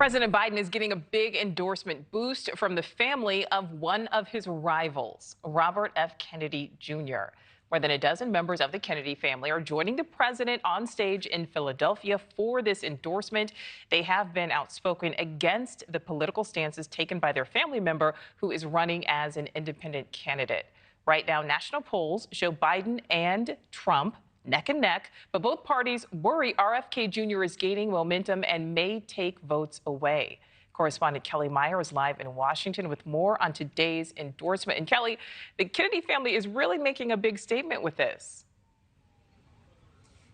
President Biden is getting a big endorsement boost from the family of one of his rivals, Robert F. Kennedy Jr. More than a dozen members of the Kennedy family are joining the president on stage in Philadelphia for this endorsement. They have been outspoken against the political stances taken by their family member who is running as an independent candidate. Right now, national polls show Biden and Trump neck and neck, but both parties worry RFK Jr. is gaining momentum and may take votes away. Correspondent Kelly Meyer is live in Washington with more on today's endorsement. And Kelly, the Kennedy family is really making a big statement with this.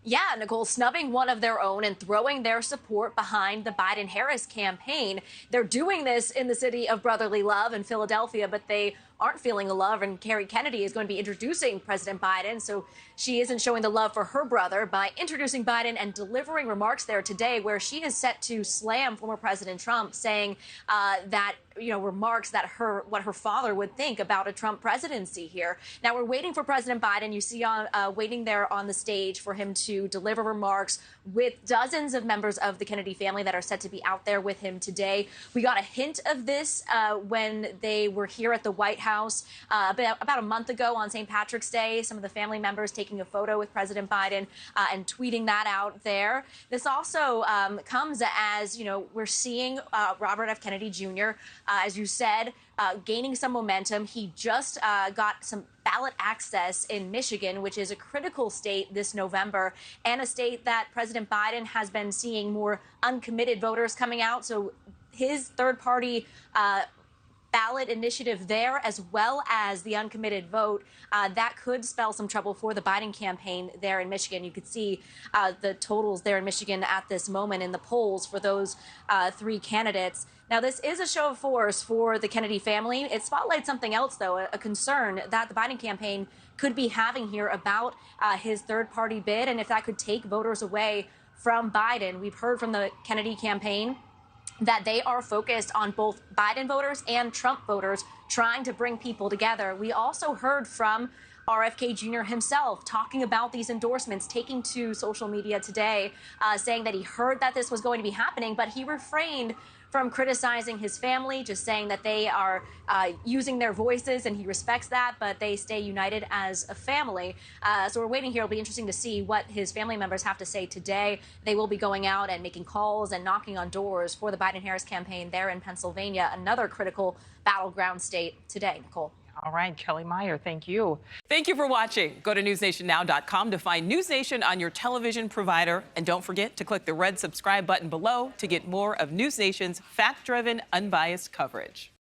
Yeah, Nichole, snubbing one of their own and throwing their support behind the Biden-Harris campaign. They're doing this in the city of brotherly love in Philadelphia, but they aren't feeling the love, and Kerry Kennedy is going to be introducing President Biden, so she isn't showing the love for her brother by introducing Biden and delivering remarks there today where she is set to slam former President Trump, saying that, remarks that what her father would think about a Trump presidency here. Now, we're waiting for President Biden. You see waiting there on the stage for him to deliver remarks with dozens of members of the Kennedy family that are set to be out there with him today. We got a hint of this when they were here at the White House about a month ago on St. Patrick's Day. Some of the family members taking a photo with President Biden and tweeting that out there. This also comes as, we're seeing Robert F. Kennedy Jr., as you said, gaining some momentum. He just got some ballot access in Michigan, which is a critical state this November, and a state that President Biden has been seeing more uncommitted voters coming out. So his third-party ballot initiative there, as well as the uncommitted vote, that could spell some trouble for the Biden campaign there in Michigan. You could see the totals there in Michigan at this moment in the polls for those three candidates. Now, this is a show of force for the Kennedy family. It spotlights something else, though, a concern that the Biden campaign could be having here about his third-party bid, and if that could take voters away from Biden. We've heard from the Kennedy campaign that they are focused on both Biden voters and Trump voters, trying to bring people together. We also heard from RFK Jr. himself talking about these endorsements, taking to social media today, saying that he heard that this was going to be happening, but he refrained from criticizing his family, just saying that they are using their voices and he respects that, but they stay united as a family. So we're waiting here. It'll be interesting to see what his family members have to say today. They will be going out and making calls and knocking on doors for the Biden-Harris campaign there in Pennsylvania, another critical battleground state today. Nichole. All right, Kelly Meyer, thank you. Thank you for watching. Go to newsnationnow.com to find News Nation on your television provider. And don't forget to click the red subscribe button below to get more of News Nation's fact-driven, unbiased coverage.